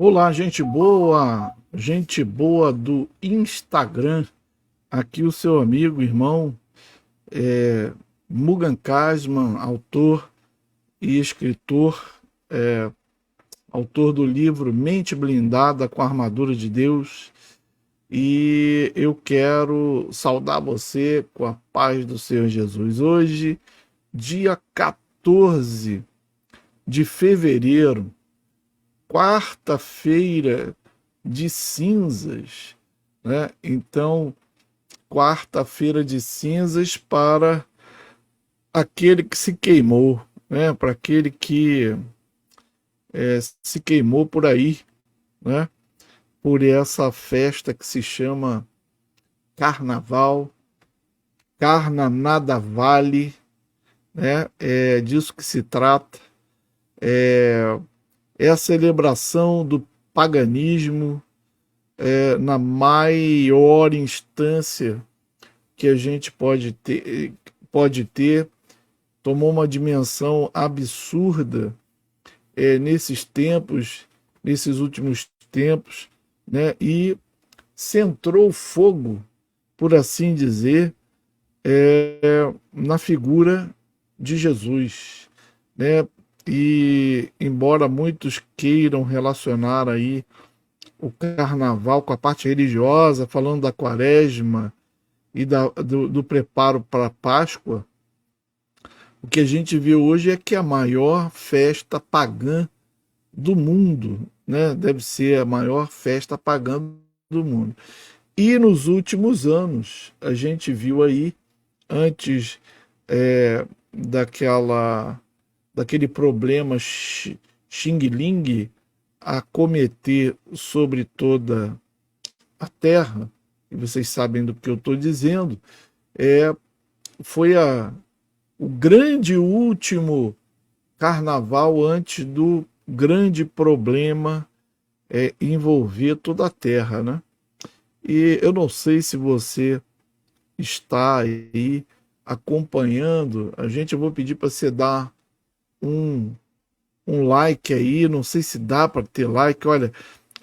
Olá, gente boa do Instagram. Aqui o seu amigo, irmão, Mugan Kasman, autor e escritor, autor do livro Mente Blindada com a Armadura de Deus. E eu quero saudar você com a paz do Senhor Jesus. Hoje, dia 14 de fevereiro, quarta-feira de cinzas, né? Então, quarta-feira de cinzas para aquele que se queimou, né? Para aquele que se queimou por aí, né? Por essa festa que se chama Carnaval, Carna nada vale, né? É disso que se trata. É a celebração do paganismo na maior instância que a gente pode ter, tomou uma dimensão absurda nesses tempos, nesses últimos tempos, né? E centrou fogo, por assim dizer, na figura de Jesus, né? E embora muitos queiram relacionar aí o carnaval com a parte religiosa, falando da quaresma e do preparo para a Páscoa, o que a gente vê hoje é que a maior festa pagã do mundo, né? Deve ser a maior festa pagã do mundo. E nos últimos anos, a gente viu aí, antes daquele problema Xing Ling acometer sobre toda a Terra, e vocês sabem do que eu estou dizendo, foi o grande último carnaval antes do grande problema envolver toda a Terra, né? E eu não sei se você está aí acompanhando. Eu vou pedir para você dar um, um like aí, não sei se dá para ter like. Olha,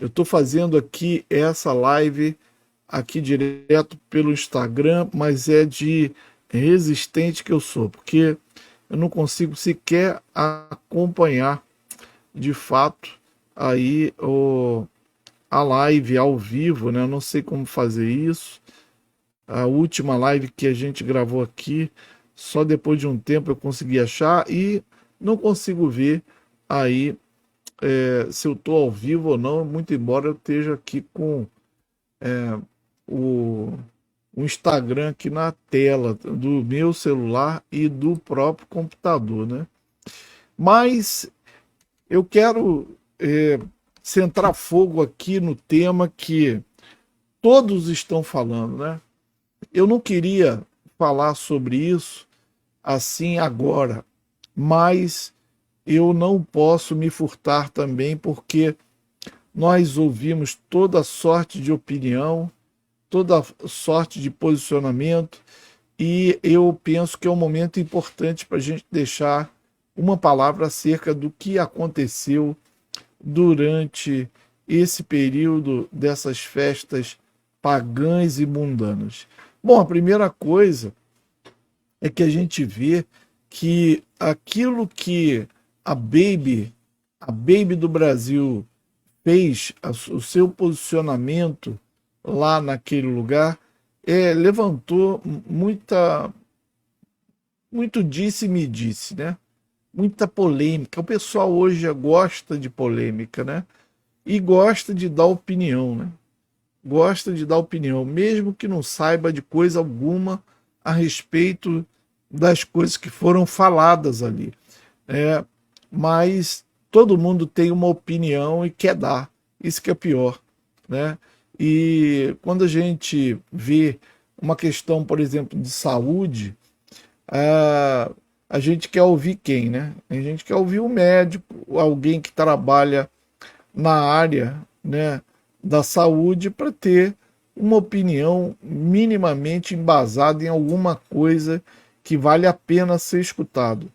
eu estou fazendo aqui essa live aqui direto pelo Instagram, mas é de resistente que eu sou, porque eu não consigo sequer acompanhar de fato aí a live ao vivo, né? Eu não sei como fazer isso. A última live que a gente gravou aqui, só depois de um tempo eu consegui achar e não consigo ver aí se eu estou ao vivo ou não, muito embora eu esteja aqui com o, o Instagram aqui na tela do meu celular e do próprio computador, né? Mas eu quero centrar fogo aqui no tema que todos estão falando, né? Eu não queria falar sobre isso assim agora, mas eu não posso me furtar também, porque nós ouvimos toda sorte de opinião, toda sorte de posicionamento, e eu penso que é um momento importante para a gente deixar uma palavra acerca do que aconteceu durante esse período dessas festas pagãs e mundanas. Bom, a primeira coisa é que a gente vê que aquilo que a Baby do Brasil fez, o seu posicionamento lá naquele lugar, levantou muito disse-me disse, né? Muita polêmica. O pessoal hoje gosta de polêmica, né? E gosta de dar opinião, né? Gosta de dar opinião, mesmo que não saiba de coisa alguma a respeito das coisas que foram faladas ali. É, mas todo mundo tem uma opinião e quer dar. Isso que é pior, né? E quando a gente vê uma questão, por exemplo, de saúde, a gente quer ouvir quem, né? A gente quer ouvir o médico, alguém que trabalha na área, né, da saúde, para ter uma opinião minimamente embasada em alguma coisa que vale a pena ser escutado,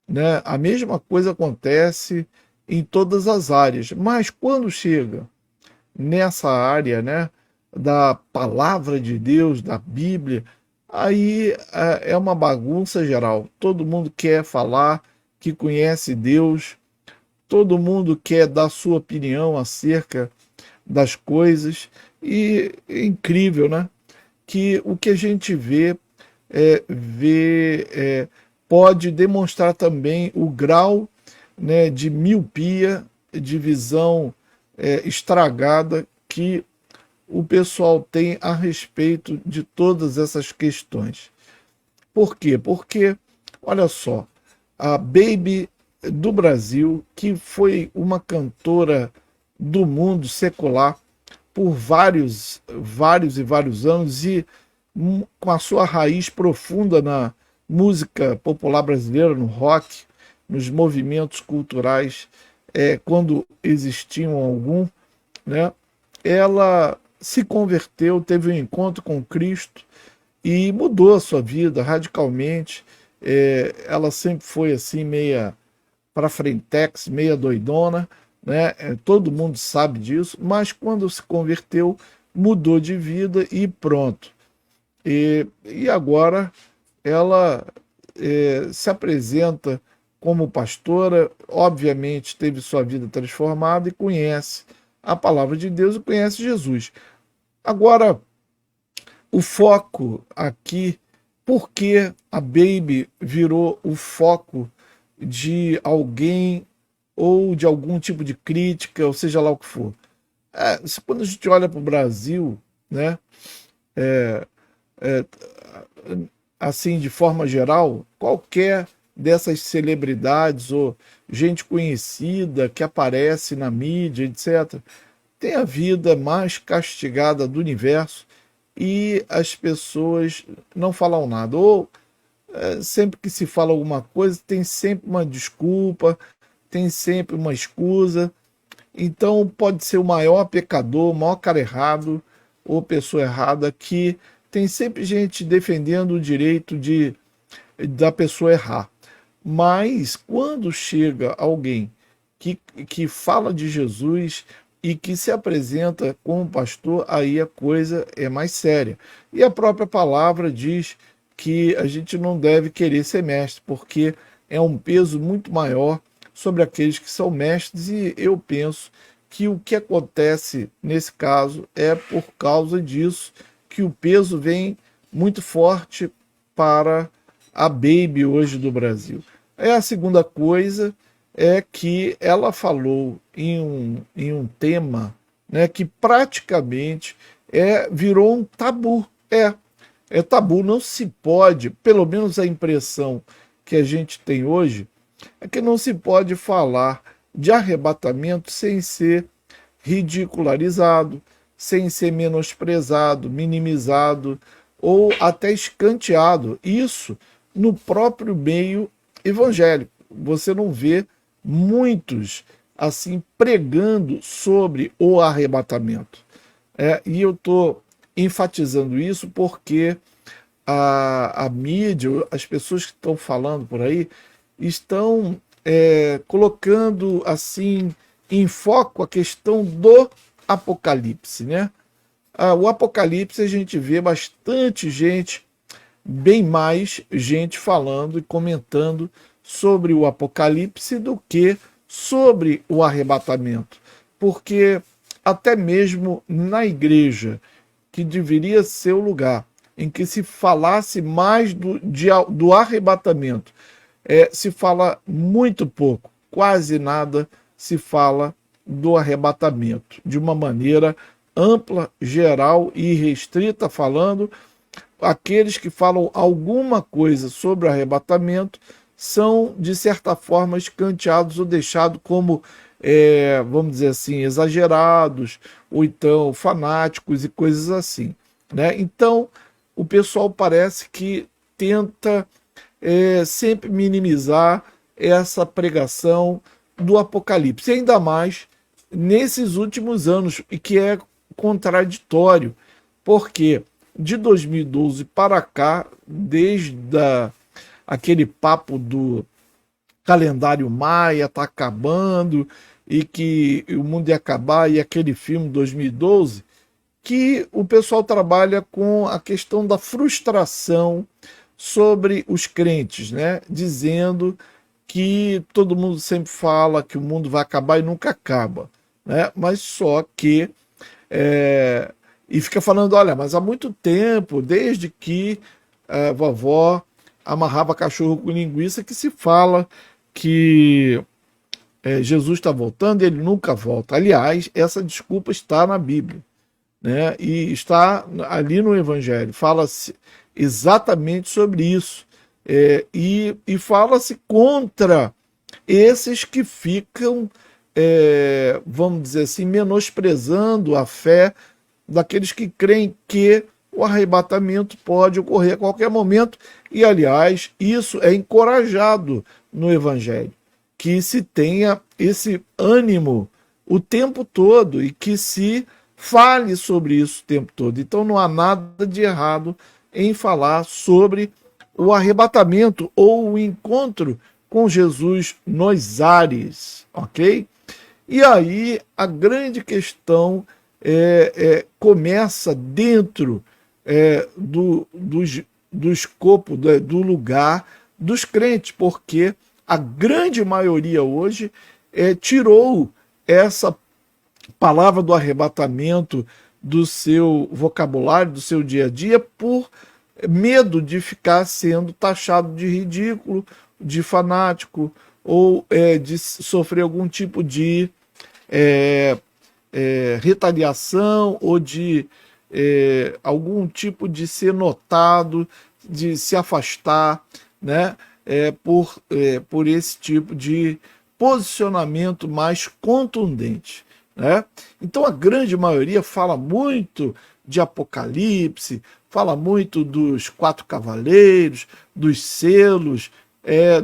né? A mesma coisa acontece em todas as áreas. Mas quando chega nessa área, né, da palavra de Deus, da Bíblia, aí é uma bagunça geral. Todo mundo quer falar que conhece Deus, todo mundo quer dar sua opinião acerca das coisas, e é incrível, né? Que o que a gente vê pode demonstrar também o grau, né, de miopia, de visão estragada que o pessoal tem a respeito de todas essas questões. Por quê? Porque, olha só, a Baby do Brasil, que foi uma cantora do mundo secular por vários anos, e com a sua raiz profunda na música popular brasileira, no rock, nos movimentos culturais, quando existiam algum, né? Ela se converteu, teve um encontro com Cristo e mudou a sua vida radicalmente. Ela sempre foi assim, meia para frentex, meia doidona, né? Todo mundo sabe disso, mas quando se converteu, mudou de vida e pronto. E agora ela se apresenta como pastora, obviamente teve sua vida transformada e conhece a palavra de Deus e conhece Jesus. Agora, o foco aqui, por que a Baby virou o foco de alguém ou de algum tipo de crítica, ou seja lá o que for? Quando a gente olha para o Brasil, né, é, assim, de forma geral, qualquer dessas celebridades ou gente conhecida que aparece na mídia, etc., tem a vida mais castigada do universo e as pessoas não falam nada. Ou sempre que se fala alguma coisa, tem sempre uma desculpa, tem sempre uma escusa. Então pode ser o maior pecador, o maior cara errado ou pessoa errada, que tem sempre gente defendendo o direito da pessoa errar. Mas quando chega alguém que fala de Jesus e que se apresenta como pastor, aí a coisa é mais séria. E a própria palavra diz que a gente não deve querer ser mestre, porque é um peso muito maior sobre aqueles que são mestres, e eu penso que o que acontece nesse caso é por causa disso, que o peso vem muito forte para a Baby hoje do Brasil. A segunda coisa é que ela falou em um tema, né, que praticamente virou um tabu. É tabu, não se pode, pelo menos a impressão que a gente tem hoje, é que não se pode falar de arrebatamento sem ser ridicularizado, sem ser menosprezado, minimizado ou até escanteado. Isso no próprio meio evangélico. Você não vê muitos assim pregando sobre o arrebatamento. E eu estou enfatizando isso porque a mídia, as pessoas que estão falando por aí, estão colocando assim em foco a questão do Apocalipse, né? O Apocalipse a gente vê bastante gente, bem mais gente falando e comentando sobre o Apocalipse do que sobre o arrebatamento, porque até mesmo na igreja, que deveria ser o lugar em que se falasse mais do arrebatamento, se fala muito pouco, quase nada se fala do arrebatamento, de uma maneira ampla, geral e restrita, falando. Aqueles que falam alguma coisa sobre o arrebatamento são, de certa forma, escanteados ou deixados como, vamos dizer assim, exagerados, ou então fanáticos e coisas assim, né? Então, o pessoal parece que tenta sempre minimizar essa pregação do Apocalipse, ainda mais nesses últimos anos, e que é contraditório, porque de 2012 para cá, desde aquele papo calendário maia está acabando e que o mundo ia acabar, e aquele filme 2012, que o pessoal trabalha com a questão da frustração sobre os crentes, né? Dizendo que todo mundo sempre fala que o mundo vai acabar e nunca acaba, né? Mas só que e fica falando, olha, mas há muito tempo, desde que a vovó amarrava cachorro com linguiça, que se fala que Jesus está voltando e ele nunca volta. Aliás, essa desculpa está na Bíblia, né? E está ali no Evangelho, fala-se exatamente sobre isso. E fala-se contra esses que ficam, vamos dizer assim, menosprezando a fé daqueles que creem que o arrebatamento pode ocorrer a qualquer momento. E, aliás, isso é encorajado no Evangelho, que se tenha esse ânimo o tempo todo e que se fale sobre isso o tempo todo. Então não há nada de errado em falar sobre o arrebatamento ou o encontro com Jesus nos ares, ok? E aí a grande questão começa dentro do escopo, do lugar dos crentes, porque a grande maioria hoje tirou essa palavra do arrebatamento do seu vocabulário, do seu dia a dia, por medo de ficar sendo taxado de ridículo, de fanático, ou de sofrer algum tipo de retaliação, ou de algum tipo de ser notado, de se afastar, né? Por esse tipo de posicionamento mais contundente, né? Então a grande maioria fala muito de Apocalipse, fala muito dos 4 cavaleiros, dos selos,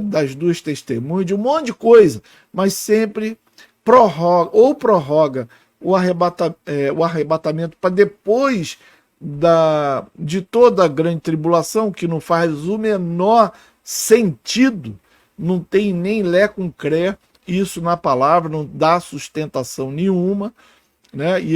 das 2 testemunhas, de um monte de coisa, mas sempre prorroga o arrebatamento para depois de toda a grande tribulação, que não faz o menor sentido, não tem nem lé com cré, isso na palavra não dá sustentação nenhuma, né? E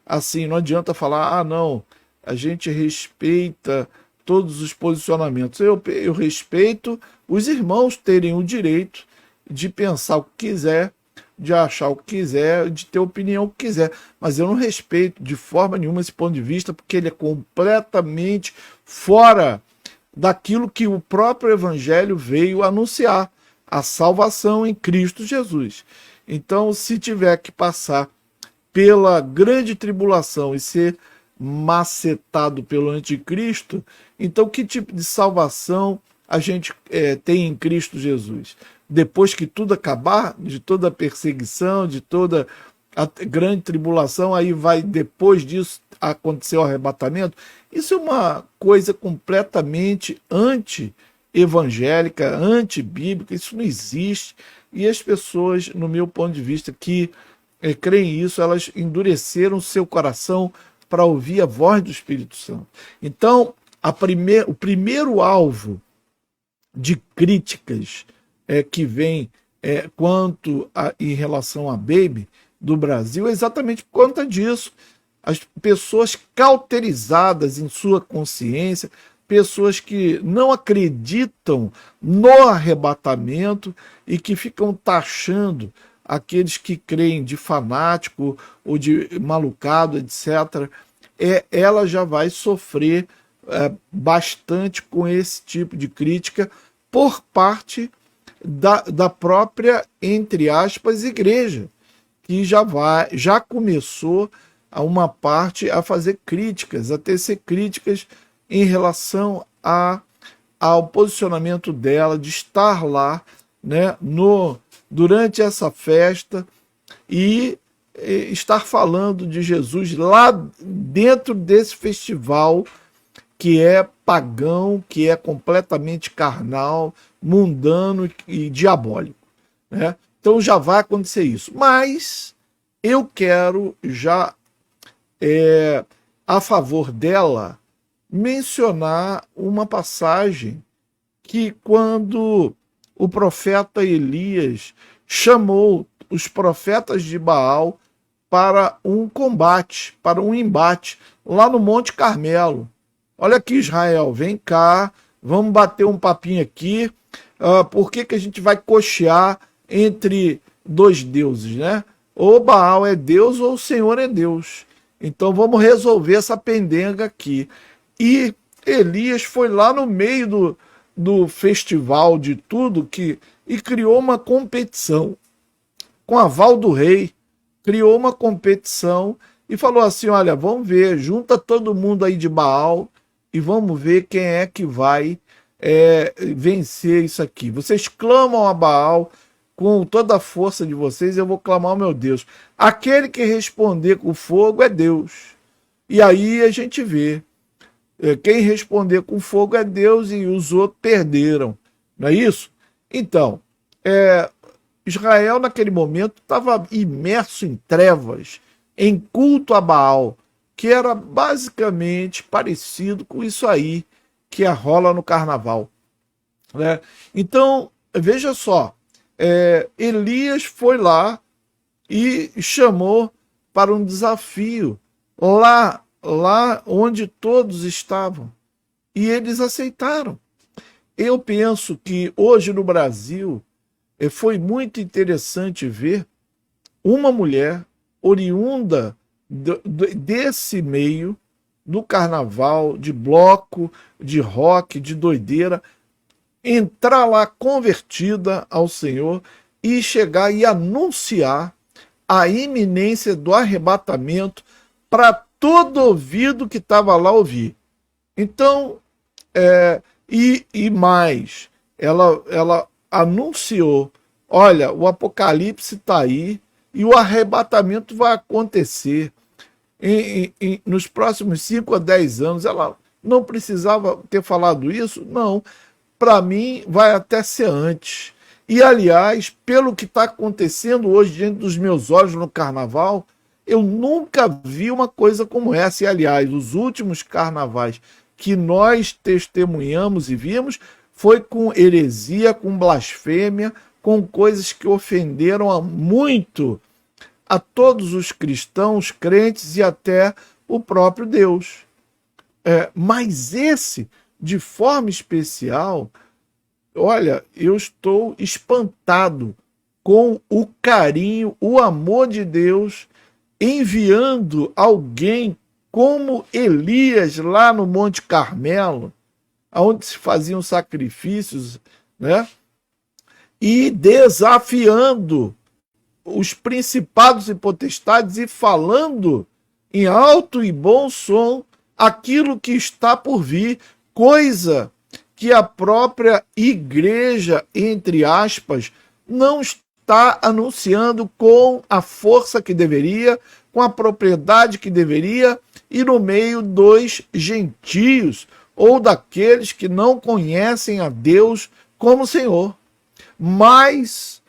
assim, não adianta falar, não, a gente respeita todos os posicionamentos. Eu respeito os irmãos terem o direito de pensar o que quiser, de achar o que quiser, de ter opinião o que quiser, mas eu não respeito de forma nenhuma esse ponto de vista, porque ele é completamente fora daquilo que o próprio Evangelho veio anunciar, a salvação em Cristo Jesus. Então, se tiver que passar pela grande tribulação e ser macetado pelo anticristo, então que tipo de salvação a gente tem em Cristo Jesus? Depois que tudo acabar, de toda a perseguição, de toda a grande tribulação, aí vai depois disso acontecer o arrebatamento? Isso é uma coisa completamente anti-evangélica, anti-bíblica, isso não existe. E as pessoas, no meu ponto de vista, que creem isso, elas endureceram seu coração para ouvir a voz do Espírito Santo. Então, o primeiro alvo de críticas que vem em relação a Baby do Brasil é exatamente por conta disso. As pessoas cauterizadas em sua consciência, pessoas que não acreditam no arrebatamento e que ficam taxando aqueles que creem de fanático ou de malucado, etc., ela já vai sofrer bastante com esse tipo de crítica por parte da própria, entre aspas, igreja, que já começou a uma parte a fazer críticas, a tecer críticas em relação ao posicionamento dela, de estar lá, né, durante essa festa e estar falando de Jesus lá dentro desse festival que é pagão, que é completamente carnal, mundano e diabólico, né? Então já vai acontecer isso. Mas eu quero já, a favor dela, mencionar uma passagem que, quando o profeta Elias chamou os profetas de Baal para um combate, para um embate, lá no Monte Carmelo. Olha aqui, Israel, vem cá, vamos bater um papinho aqui. Por que a gente vai cochear entre dois deuses, né? Ou Baal é Deus ou o Senhor é Deus. Então vamos resolver essa pendenga aqui. E Elias foi lá no meio do festival de tudo e criou uma competição. Com aval do rei, criou uma competição e falou assim, olha, vamos ver, junta todo mundo aí de Baal e vamos ver quem é que vai vencer isso aqui. Vocês clamam a Baal com toda a força de vocês, eu vou clamar ao meu Deus. Aquele que responder com fogo é Deus. E aí a gente vê, quem responder com fogo é Deus e os outros perderam. Não é isso? Então, Israel naquele momento estava imerso em trevas, em culto a Baal, que era basicamente parecido com isso aí que rola no carnaval, né? Então, veja só, Elias foi lá e chamou para um desafio lá onde todos estavam, e eles aceitaram. Eu penso que hoje no Brasil foi muito interessante ver uma mulher oriunda desse meio, do carnaval, de bloco, de rock, de doideira, entrar lá convertida ao Senhor e chegar e anunciar a iminência do arrebatamento para todo ouvido que estava lá ouvir. Então, e mais, ela anunciou, olha, o Apocalipse está aí e o arrebatamento vai acontecer nos próximos 5 a 10 anos. Ela não precisava ter falado isso? Não. Para mim, vai até ser antes. E, aliás, pelo que está acontecendo hoje diante dos meus olhos no carnaval, eu nunca vi uma coisa como essa. E, aliás, os últimos carnavais que nós testemunhamos e vimos foi com heresia, com blasfêmia, com coisas que ofenderam muito a todos os cristãos, crentes e até o próprio Deus. Mas esse, de forma especial, olha, eu estou espantado com o carinho, o amor de Deus enviando alguém como Elias lá no Monte Carmelo, onde se faziam sacrifícios, né? E desafiando os principados e potestades e falando em alto e bom som aquilo que está por vir, coisa que a própria igreja, entre aspas, não está anunciando com a força que deveria, com a propriedade que deveria, e no meio dos gentios, ou daqueles que não conhecem a Deus como Senhor. Mas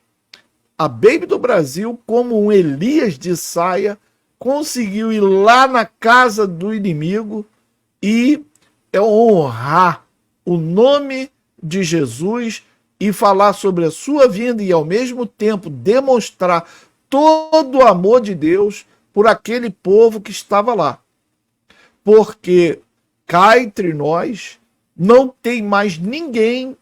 a Baby do Brasil, como um Elias de saia, conseguiu ir lá na casa do inimigo e honrar o nome de Jesus e falar sobre a sua vinda e, ao mesmo tempo, demonstrar todo o amor de Deus por aquele povo que estava lá. Porque cá entre nós não tem mais ninguém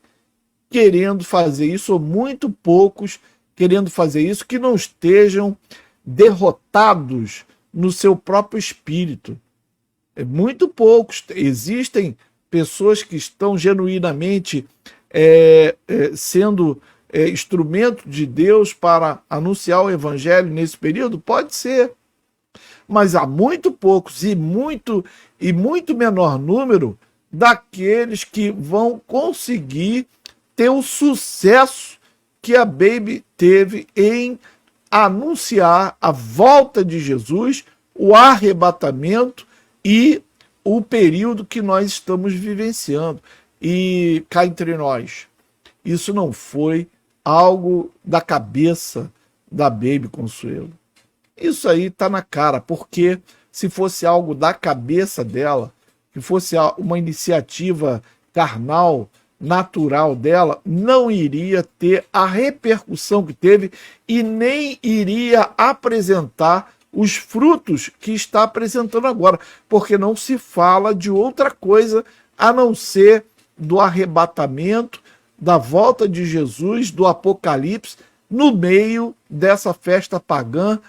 querendo fazer isso, ou muito poucos querendo fazer isso, que não estejam derrotados no seu próprio espírito. Muito poucos. Existem pessoas que estão genuinamente sendo instrumento de Deus para anunciar o evangelho nesse período? Pode ser. Mas há muito poucos e muito menor número daqueles que vão conseguir ter o sucesso que a Baby teve em anunciar a volta de Jesus, o arrebatamento e o período que nós estamos vivenciando. E cá entre nós, isso não foi algo da cabeça da Baby Consuelo. Isso aí está na cara, porque se fosse algo da cabeça dela, que fosse uma iniciativa carnal, natural dela, não iria ter a repercussão que teve e nem iria apresentar os frutos que está apresentando agora, porque não se fala de outra coisa a não ser do arrebatamento, da volta de Jesus, do Apocalipse, no meio dessa festa pagã.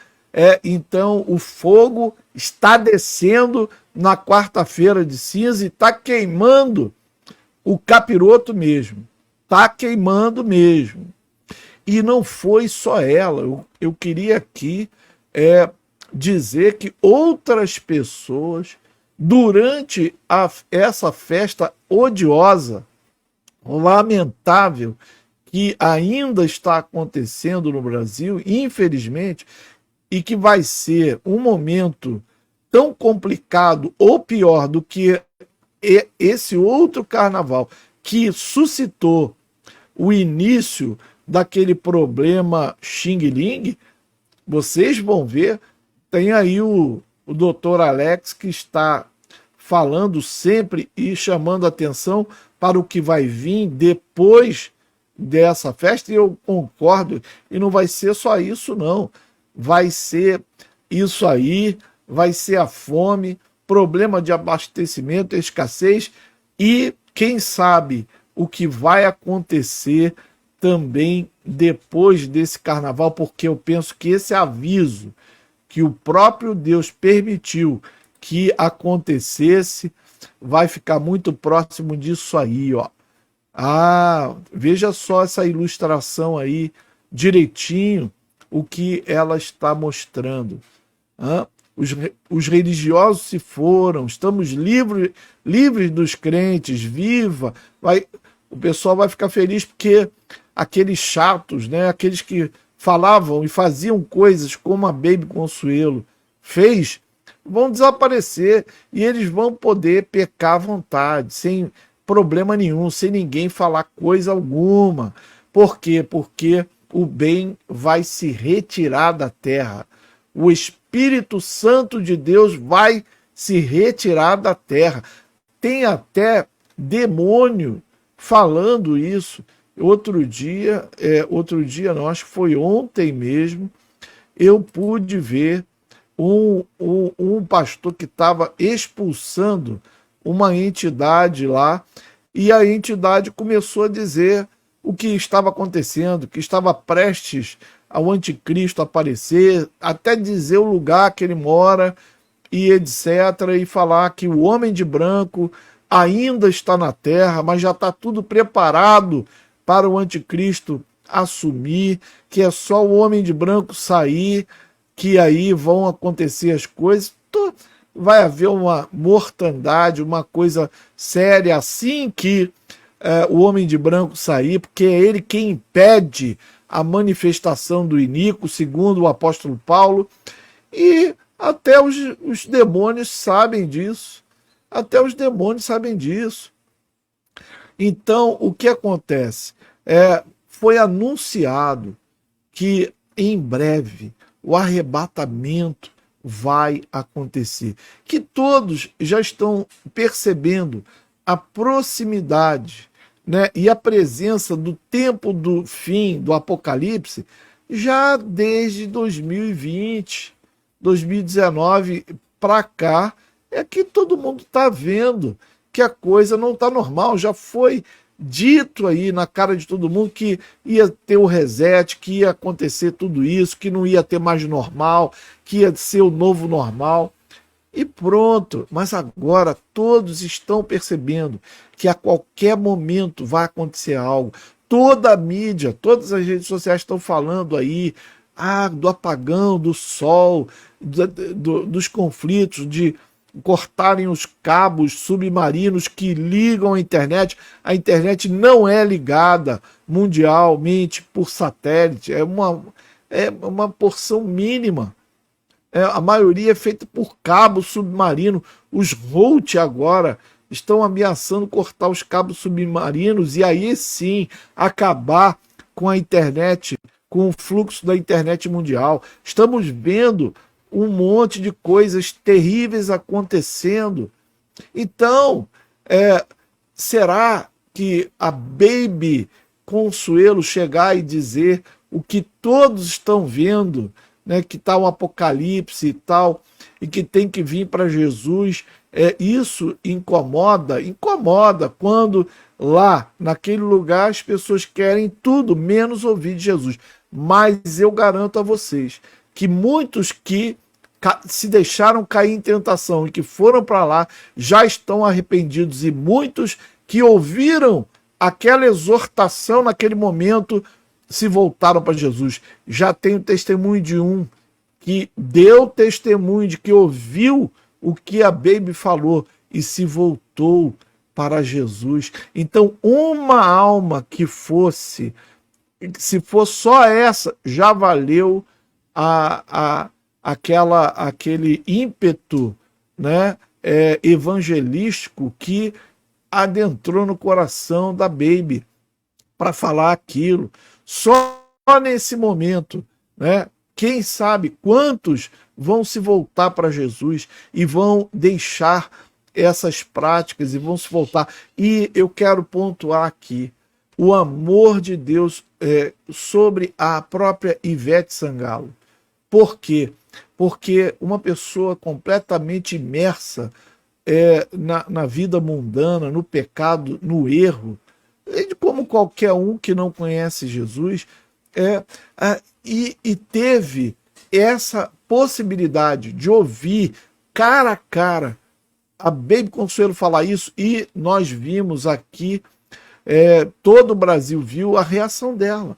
Então o fogo está descendo na quarta-feira de cinza e está queimando o capiroto mesmo. Está queimando mesmo. E não foi só ela. Eu queria aqui dizer que outras pessoas, durante essa festa odiosa, lamentável, que ainda está acontecendo no Brasil, infelizmente, e que vai ser um momento tão complicado ou pior do que esse outro carnaval que suscitou o início daquele problema Xing Ling, vocês vão ver, tem aí o doutor Alex que está falando sempre e chamando atenção para o que vai vir depois dessa festa, e eu concordo, e não vai ser só isso não, vai ser isso aí, vai ser a fome, problema de abastecimento, escassez e, quem sabe, o que vai acontecer também depois desse carnaval, porque eu penso que esse aviso que o próprio Deus permitiu que acontecesse vai ficar muito próximo disso aí, ó. Veja só essa ilustração aí, direitinho, o que ela está mostrando. Os religiosos se foram, estamos livres dos crentes, viva! O pessoal vai ficar feliz porque aqueles chatos, né, aqueles que falavam e faziam coisas como a Baby Consuelo fez, vão desaparecer e eles vão poder pecar à vontade, sem problema nenhum, sem ninguém falar coisa alguma. Por quê? Porque o bem vai se retirar da terra. O Espírito Santo de Deus vai se retirar da terra. Tem até demônio falando isso. Outro dia não, acho que foi ontem mesmo, eu pude ver um pastor que estava expulsando uma entidade lá, e a entidade começou a dizer o que estava acontecendo, que estava prestes ao anticristo aparecer, até dizer o lugar que ele mora, e etc., e falar que o homem de branco ainda está na terra, mas já está tudo preparado para o anticristo assumir, que é só o homem de branco sair, que aí vão acontecer as coisas. Vai haver uma mortandade, uma coisa séria, assim que o homem de branco sair, porque é ele quem impede a manifestação do iníquo, segundo o apóstolo Paulo, e até os demônios sabem disso. Até os demônios sabem disso. Então, o que acontece? Foi anunciado que em breve o arrebatamento vai acontecer, que todos já estão percebendo a proximidade, né, e a presença do tempo do fim, do Apocalipse, já desde 2020, 2019 para cá, é que todo mundo está vendo que a coisa não está normal. Já foi dito aí na cara de todo mundo que ia ter o reset, que ia acontecer tudo isso, que não ia ter mais normal, que ia ser o novo normal. E pronto, mas agora todos estão percebendo que a qualquer momento vai acontecer algo. Toda a mídia, todas as redes sociais estão falando aí do apagão, do sol, dos conflitos, de cortarem os cabos submarinos que ligam a internet. A internet não é ligada mundialmente por satélite, é uma porção mínima. A maioria é feita por cabo submarino. Os Houthi agora estão ameaçando cortar os cabos submarinos e aí sim acabar com a internet, com o fluxo da internet mundial. Estamos vendo um monte de coisas terríveis acontecendo. Então, será que a Baby Consuelo chegar e dizer o que todos estão vendo, né, que está o Apocalipse e tal, e que tem que vir para Jesus, isso incomoda quando lá, naquele lugar, as pessoas querem tudo, menos ouvir de Jesus. Mas eu garanto a vocês que muitos que se deixaram cair em tentação e que foram para lá já estão arrependidos, e muitos que ouviram aquela exortação naquele momento se voltaram para Jesus. Já tenho testemunho de um que deu testemunho de que ouviu o que a Baby falou e se voltou para Jesus. Então, uma alma que fosse, se for só essa, já valeu aquele ímpeto, né, evangelístico que adentrou no coração da Baby para falar aquilo. Só nesse momento, né? Quem sabe quantos vão se voltar para Jesus e vão deixar essas práticas e vão se voltar. E eu quero pontuar aqui o amor de Deus sobre a própria Ivete Sangalo. Por quê? Porque uma pessoa completamente imersa na vida mundana, no pecado, no erro, como qualquer um que não conhece Jesus, e teve essa possibilidade de ouvir cara a cara a Baby Consuelo falar isso, e nós vimos aqui, todo o Brasil viu a reação dela.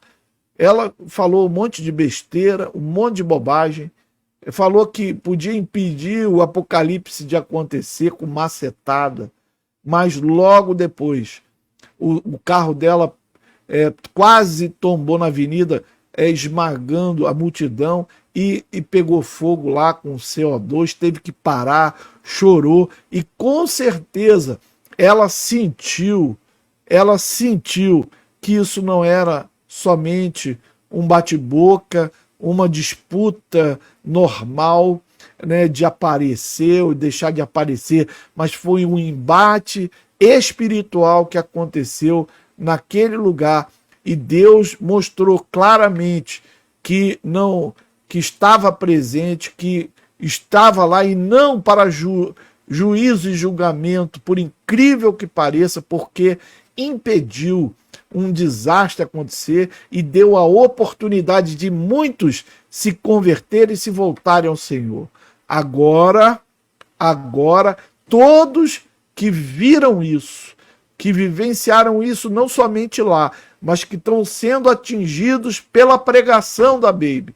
Ela falou um monte de besteira, um monte de bobagem, falou que podia impedir o apocalipse de acontecer com macetada, mas logo depois o carro dela quase tombou na avenida, esmagando a multidão, e pegou fogo lá com CO2, teve que parar, chorou, e com certeza ela sentiu que isso não era somente um bate-boca, uma disputa normal, né, de aparecer ou deixar de aparecer, mas foi um embate espiritual que aconteceu naquele lugar, e Deus mostrou claramente que estava presente, que estava lá, e não para juízo e julgamento, por incrível que pareça, porque impediu um desastre acontecer e deu a oportunidade de muitos se converterem e se voltarem ao Senhor. Agora, todos que viram isso, que vivenciaram isso não somente lá, mas que estão sendo atingidos pela pregação da Baby,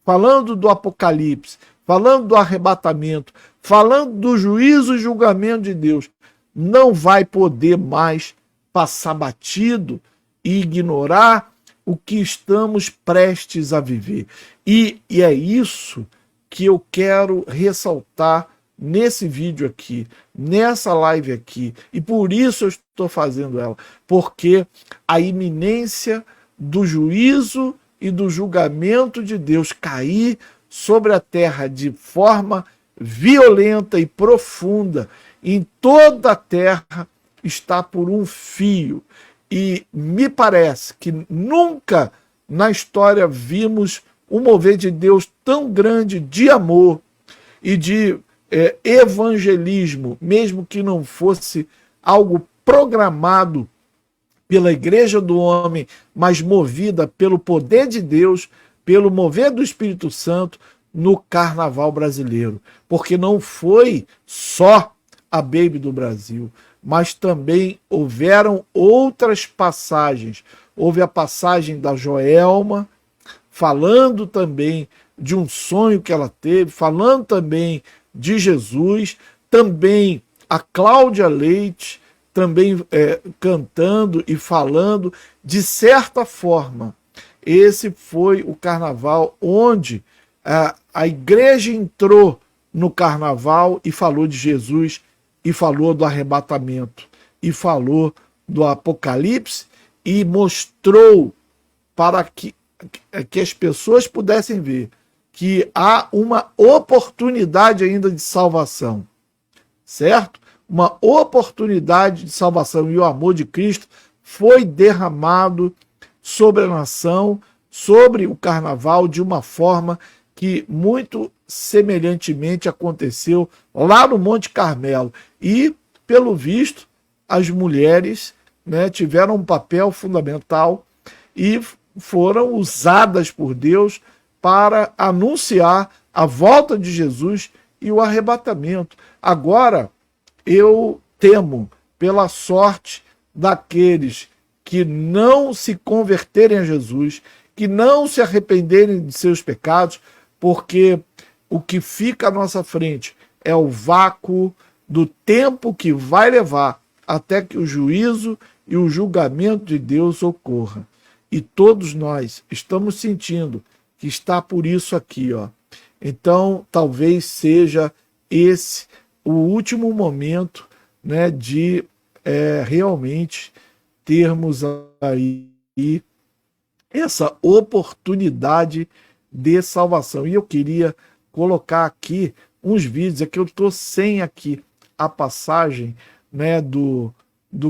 falando do Apocalipse, falando do arrebatamento, falando do juízo e julgamento de Deus, não vai poder mais passar batido e ignorar o que estamos prestes a viver. E é isso que eu quero ressaltar nesse vídeo aqui, nessa live aqui, e por isso eu estou fazendo ela, porque a iminência do juízo e do julgamento de Deus cair sobre a terra de forma violenta e profunda em toda a terra está por um fio, e me parece que nunca na história vimos um mover de Deus tão grande de amor e de evangelismo, mesmo que não fosse algo programado pela Igreja do Homem, mas movida pelo poder de Deus, pelo mover do Espírito Santo no carnaval brasileiro. Porque não foi só a Baby do Brasil, mas também houveram outras passagens. Houve a passagem da Joelma, falando também de um sonho que ela teve, falando também de Jesus, também a Cláudia Leite, também cantando e falando. De certa forma, esse foi o carnaval onde a igreja entrou no carnaval e falou de Jesus, e falou do arrebatamento, e falou do Apocalipse, e mostrou para que as pessoas pudessem ver que há uma oportunidade ainda de salvação, certo? uma oportunidade de salvação, e o amor de Cristo foi derramado sobre a nação, sobre o carnaval, de uma forma que muito semelhantemente aconteceu lá no Monte Carmelo. E, pelo visto, as mulheres, né, tiveram um papel fundamental e foram usadas por Deus para anunciar a volta de Jesus e o arrebatamento. Agora, eu temo pela sorte daqueles que não se converterem a Jesus, que não se arrependerem de seus pecados, porque o que fica à nossa frente é o vácuo do tempo que vai levar até que o juízo e o julgamento de Deus ocorra. E todos nós estamos sentindo que está por isso aqui, ó. Então, talvez seja esse o último momento, né, de realmente termos aí essa oportunidade de salvação. E eu queria colocar aqui uns vídeos, é que eu estou sem aqui a passagem, né, do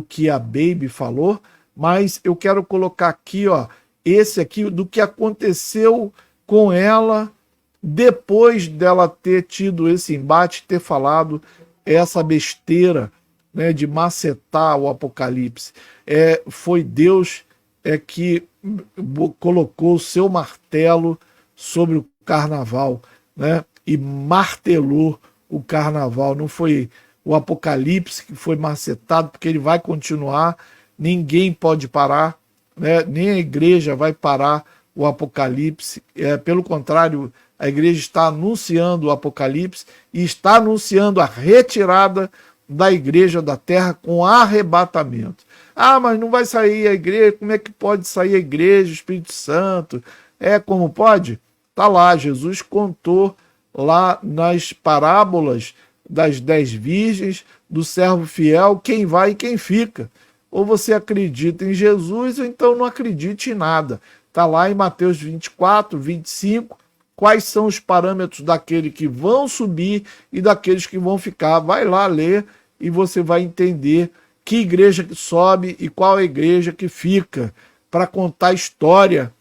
que a Baby falou, mas eu quero colocar aqui, ó, esse aqui do que aconteceu com ela depois dela ter tido esse embate, ter falado essa besteira, né, de macetar o Apocalipse. Foi Deus que colocou o seu martelo sobre o carnaval, né, e martelou o carnaval. Não foi o Apocalipse que foi macetado, porque ele vai continuar, ninguém pode parar, né, nem a igreja vai parar o Apocalipse. Pelo contrário, a igreja está anunciando o Apocalipse e está anunciando a retirada da igreja da terra com arrebatamento. Ah, mas não vai sair a igreja, como é que pode sair a igreja, o Espírito Santo? Como pode? Está lá, Jesus contou lá nas parábolas das 10 virgens, do servo fiel, quem vai e quem fica. Ou você acredita em Jesus, ou então não acredite em nada. Está lá em Mateus 24, 25, quais são os parâmetros daqueles que vão subir e daqueles que vão ficar. Vai lá ler e você vai entender que igreja que sobe e qual a igreja que fica, para contar a história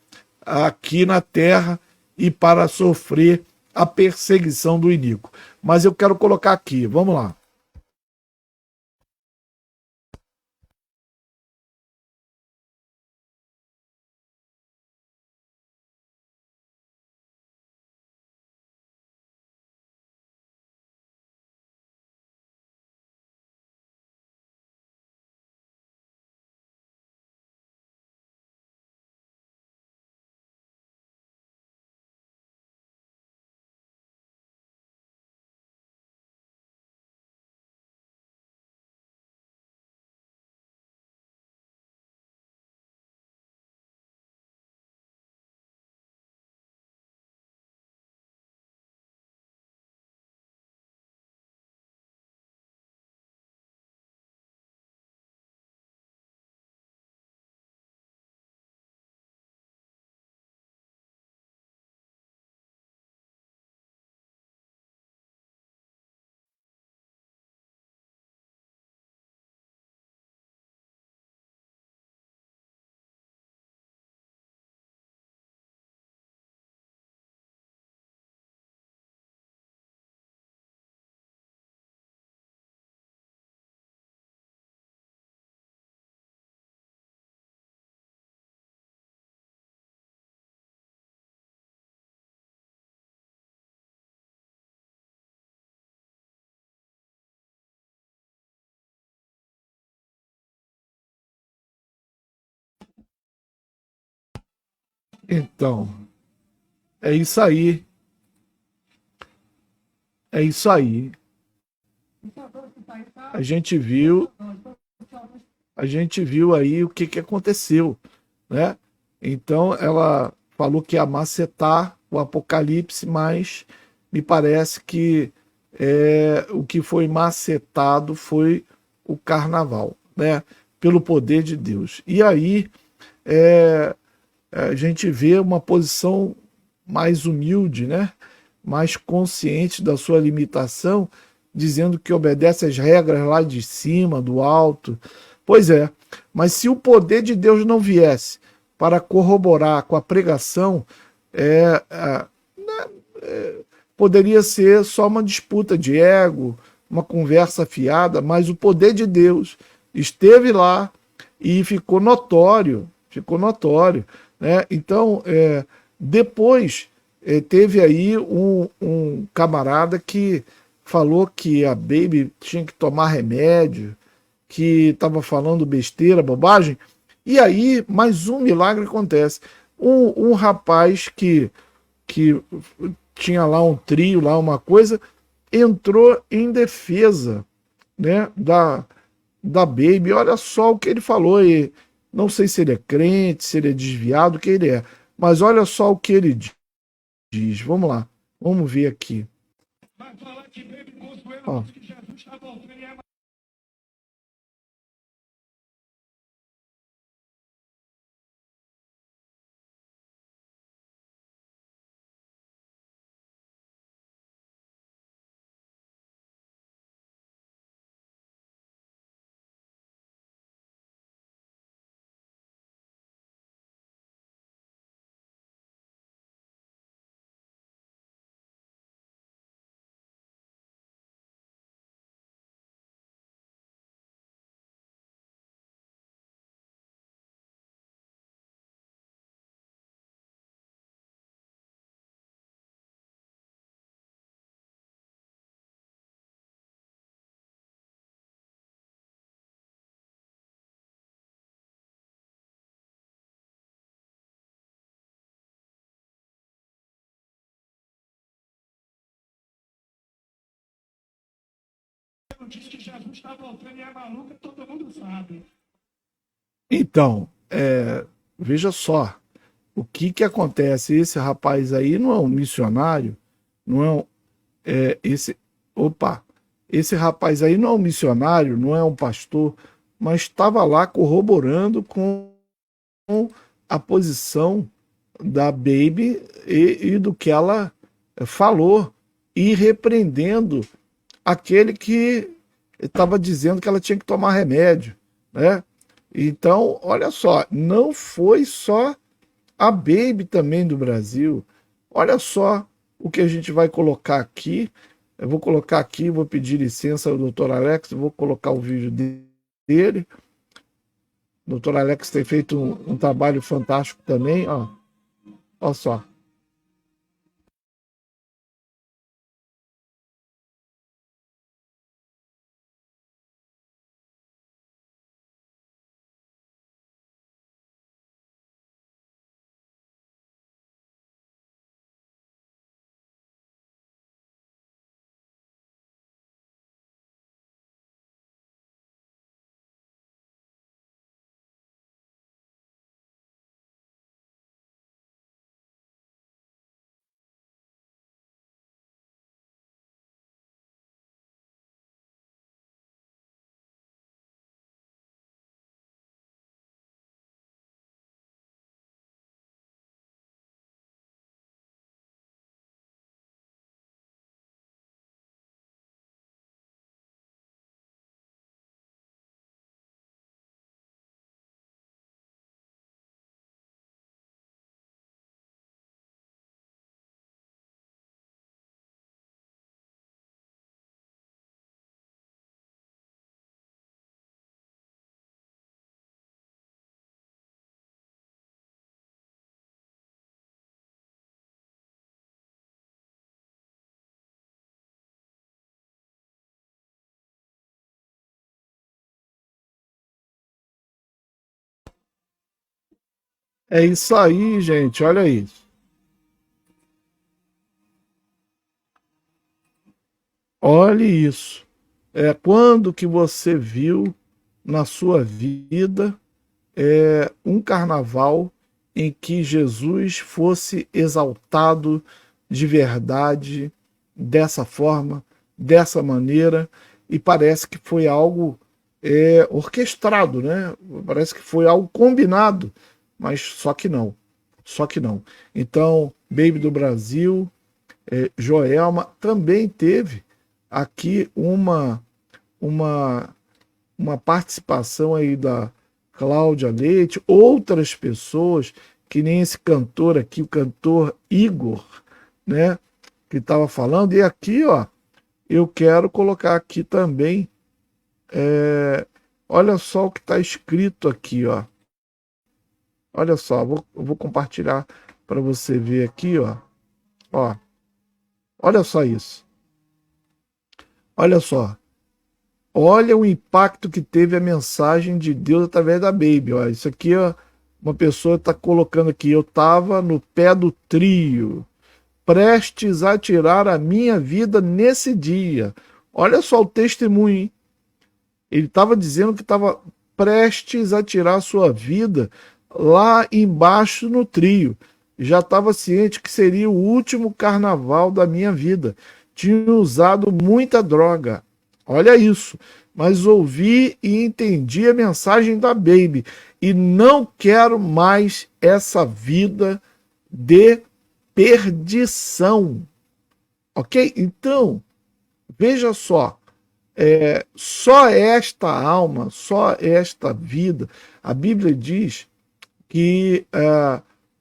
aqui na terra e para sofrer a perseguição do iníquo. Mas eu quero colocar aqui, vamos lá. Então, é isso aí. É isso aí. A gente viu, a gente viu aí o que aconteceu, né? Então, ela falou que ia macetar o Apocalipse, mas me parece que o que foi macetado foi o carnaval, né? Pelo poder de Deus. E aí a gente vê uma posição mais humilde, né? Mais consciente da sua limitação, dizendo que obedece às regras lá de cima, do alto. Pois é, mas se o poder de Deus não viesse para corroborar com a pregação, é, poderia ser só uma disputa de ego, uma conversa fiada, mas o poder de Deus esteve lá e ficou notório, né? Então, depois teve aí um camarada que falou que a Baby tinha que tomar remédio, que estava falando besteira, bobagem, e aí mais um milagre acontece. Um rapaz que tinha lá um trio, lá uma coisa, entrou em defesa, né, da Baby. Olha só o que ele falou. E não sei se ele é crente, se ele é desviado, o que ele é. Mas olha só o que ele diz. Vamos lá, vamos ver aqui. Vai falar que Baby Consuelo que Jesus está voltando e é diz que Jesus está voltando e é maluca, todo mundo sabe. Então, veja só, o que acontece? Esse rapaz aí não é um missionário, não é um, esse, opa, esse rapaz aí não é um missionário, não é um pastor, mas estava lá corroborando com a posição da Baby e do que ela falou, e repreendendo aquele que estava dizendo que ela tinha que tomar remédio, né? Então, olha só, não foi só a Baby também do Brasil. Olha só o que a gente vai colocar aqui. Eu vou colocar aqui, vou pedir licença ao Dr. Alex, vou colocar o vídeo dele. O Dr. Alex tem feito um trabalho fantástico também, ó. Olha só. É isso aí, gente. Olha isso. Olhe isso. Quando que você viu na sua vida um carnaval em que Jesus fosse exaltado de verdade, dessa forma, dessa maneira, e parece que foi algo orquestrado, né? Parece que foi algo combinado, mas só que não. Só que não. Então, Baby do Brasil, Joelma também teve aqui uma participação aí da Cláudia Leite, outras pessoas, que nem esse cantor aqui, o cantor Igor, né, que estava falando. E aqui, ó, eu quero colocar aqui também, olha só o que está escrito aqui, ó. Olha só, eu vou compartilhar para você ver aqui, ó. Ó, olha só isso. Olha só. Olha o impacto que teve a mensagem de Deus através da Baby. Ó, isso aqui, ó, uma pessoa está colocando aqui. Eu estava no pé do trio, prestes a tirar a minha vida nesse dia. Olha só o testemunho, hein? Ele estava dizendo que estava prestes a tirar a sua vida lá embaixo no trio. Já estava ciente que seria o último carnaval da minha vida. Tinha usado muita droga. Olha isso. Mas ouvi e entendi a mensagem da Baby. E não quero mais essa vida de perdição. Ok? Então, veja só. Só esta alma, só esta vida. A Bíblia diz que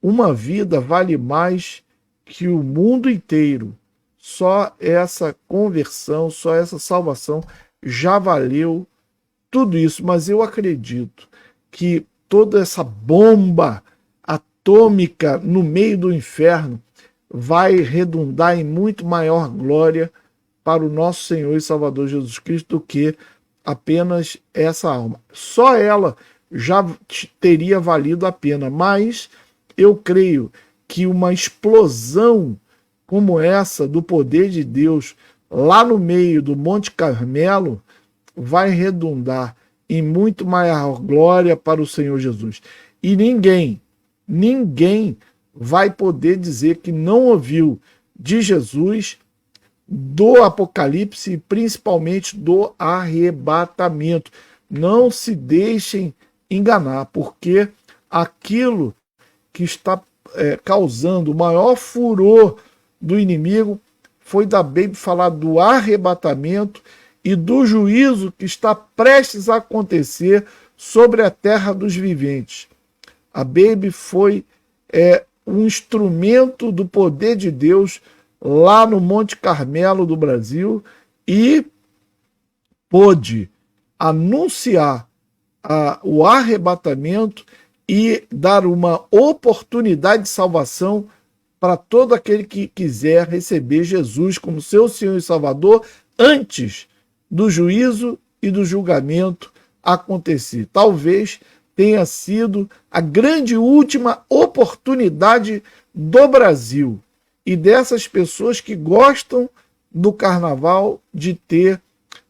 uma vida vale mais que o mundo inteiro. Só essa conversão, só essa salvação já valeu tudo isso. Mas eu acredito que toda essa bomba atômica no meio do inferno vai redundar em muito maior glória para o nosso Senhor e Salvador Jesus Cristo do que apenas essa alma. Só ela já teria valido a pena, mas eu creio que uma explosão como essa do poder de Deus lá no meio do Monte Carmelo vai redundar em muito maior glória para o Senhor Jesus. E ninguém vai poder dizer que não ouviu de Jesus, do Apocalipse e principalmente do arrebatamento. Não se deixem enganar, porque aquilo que está causando o maior furor do inimigo foi da Baby falar do arrebatamento e do juízo que está prestes a acontecer sobre a terra dos viventes. A Baby foi um instrumento do poder de Deus lá no Monte Carmelo do Brasil e pôde anunciar o arrebatamento e dar uma oportunidade de salvação para todo aquele que quiser receber Jesus como seu Senhor e Salvador antes do juízo e do julgamento acontecer. Talvez tenha sido a grande última oportunidade do Brasil e dessas pessoas que gostam do carnaval de ter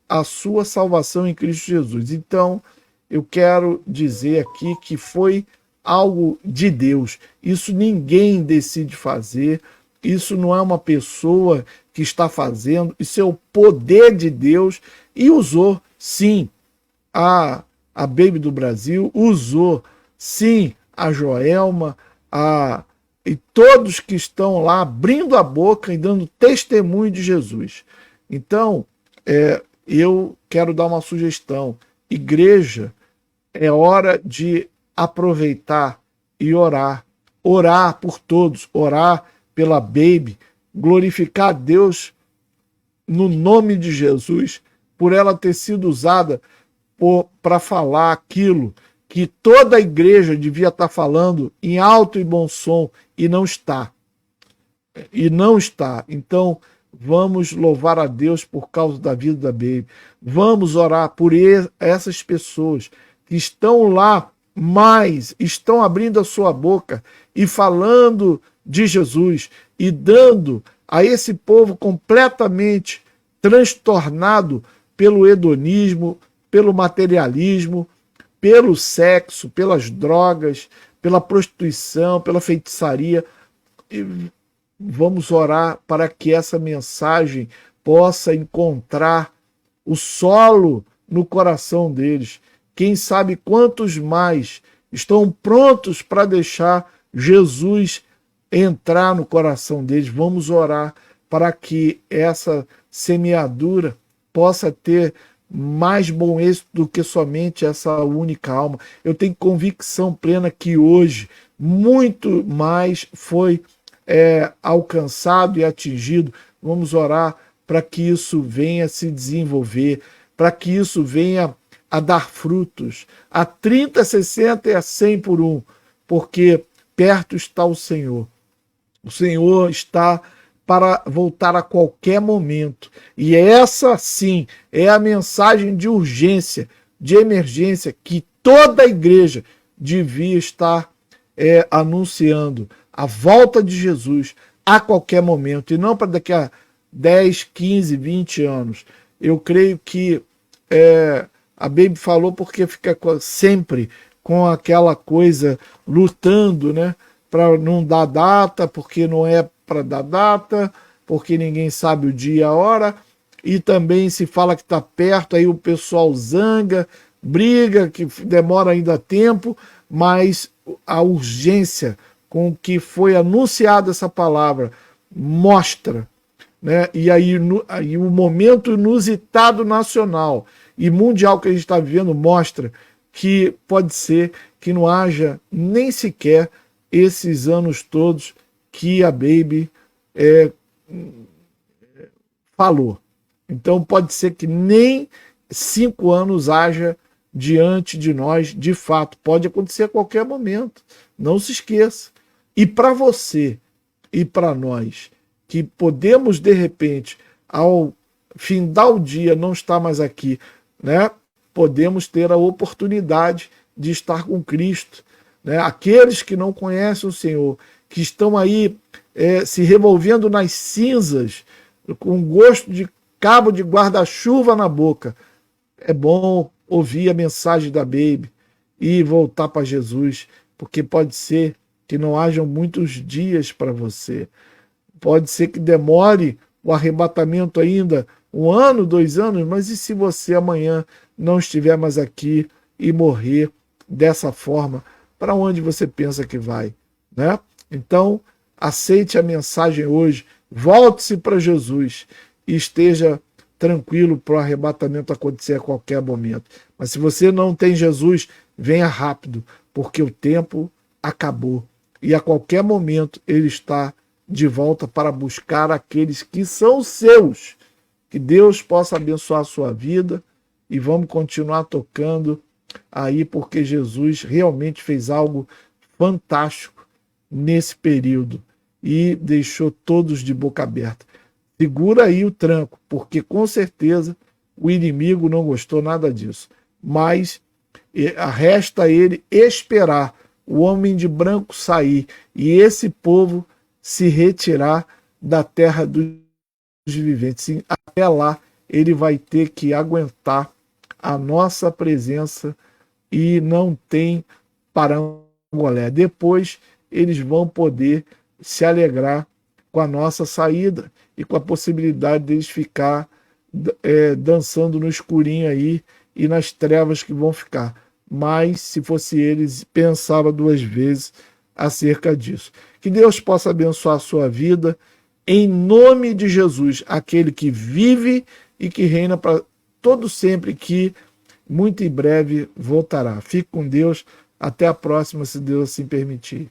a sua salvação em Cristo Jesus. Então, eu quero dizer aqui que foi algo de Deus. Isso ninguém decide fazer, isso não é uma pessoa que está fazendo, isso é o poder de Deus. E usou, sim, a Baby do Brasil, usou, sim, a Joelma, e todos que estão lá abrindo a boca e dando testemunho de Jesus. Então, eu quero dar uma sugestão. Igreja, é hora de aproveitar e orar. Orar por todos, orar pela Baby, glorificar a Deus no nome de Jesus, por ela ter sido usada para falar aquilo que toda a igreja devia estar falando em alto e bom som, e não está. E não está. Então, vamos louvar a Deus por causa da vida da Baby. Vamos orar por essas pessoas que estão lá, mas estão abrindo a sua boca e falando de Jesus e dando a esse povo completamente transtornado pelo hedonismo, pelo materialismo, pelo sexo, pelas drogas, pela prostituição, pela feitiçaria. E vamos orar para que essa mensagem possa encontrar o solo no coração deles. Quem sabe quantos mais estão prontos para deixar Jesus entrar no coração deles. Vamos orar para que essa semeadura possa ter mais bom êxito do que somente essa única alma. Eu tenho convicção plena que hoje muito mais foi alcançado e atingido. Vamos orar para que isso venha se desenvolver, para que isso venha a dar frutos, a 30, 60 e a 100 por um, porque perto está o Senhor. O Senhor está para voltar a qualquer momento. E essa, sim, é a mensagem de urgência, de emergência, que toda a igreja devia estar anunciando. A volta de Jesus a qualquer momento, e não para daqui a 10, 15, 20 anos. Eu creio que a Baby falou porque fica sempre com aquela coisa lutando, né? Para não dar data, porque não é para dar data, porque ninguém sabe o dia e a hora, e também se fala que está perto, aí o pessoal zanga, briga, que demora ainda tempo, mas a urgência com que foi anunciada essa palavra mostra, né? E aí o momento inusitado nacional e mundial que a gente está vivendo mostra que pode ser que não haja nem sequer esses anos todos que a Baby falou. Então pode ser que nem 5 anos haja diante de nós, de fato. Pode acontecer a qualquer momento. Não se esqueça. E para você e para nós, que podemos, de repente, ao findar o dia, não estar mais aqui, né? Podemos ter a oportunidade de estar com Cristo. Né? Aqueles que não conhecem o Senhor, que estão aí se revolvendo nas cinzas, com gosto de cabo de guarda-chuva na boca, é bom ouvir a mensagem da Baby e voltar para Jesus, porque pode ser que não hajam muitos dias para você. Pode ser que demore o arrebatamento ainda 1 ano, 2 anos, mas e se você amanhã não estiver mais aqui e morrer dessa forma? Para onde você pensa que vai? Né? Então, aceite a mensagem hoje, volte-se para Jesus e esteja tranquilo para o arrebatamento acontecer a qualquer momento. Mas se você não tem Jesus, venha rápido, porque o tempo acabou. E a qualquer momento ele está de volta para buscar aqueles que são seus. Que Deus possa abençoar a sua vida e vamos continuar tocando aí, porque Jesus realmente fez algo fantástico nesse período e deixou todos de boca aberta. Segura aí o tranco, porque com certeza o inimigo não gostou nada disso. Mas resta ele esperar o homem de branco sair e esse povo se retirar da terra dos viventes. E até lá ele vai ter que aguentar a nossa presença e não tem parangolé. Depois eles vão poder se alegrar com a nossa saída e com a possibilidade deles ficar dançando no escurinho aí e nas trevas que vão ficar. Mas, se fosse eles, pensava 2 vezes acerca disso. Que Deus possa abençoar a sua vida, em nome de Jesus, aquele que vive e que reina para todo sempre, que muito em breve voltará. Fique com Deus, até a próxima, se Deus assim permitir.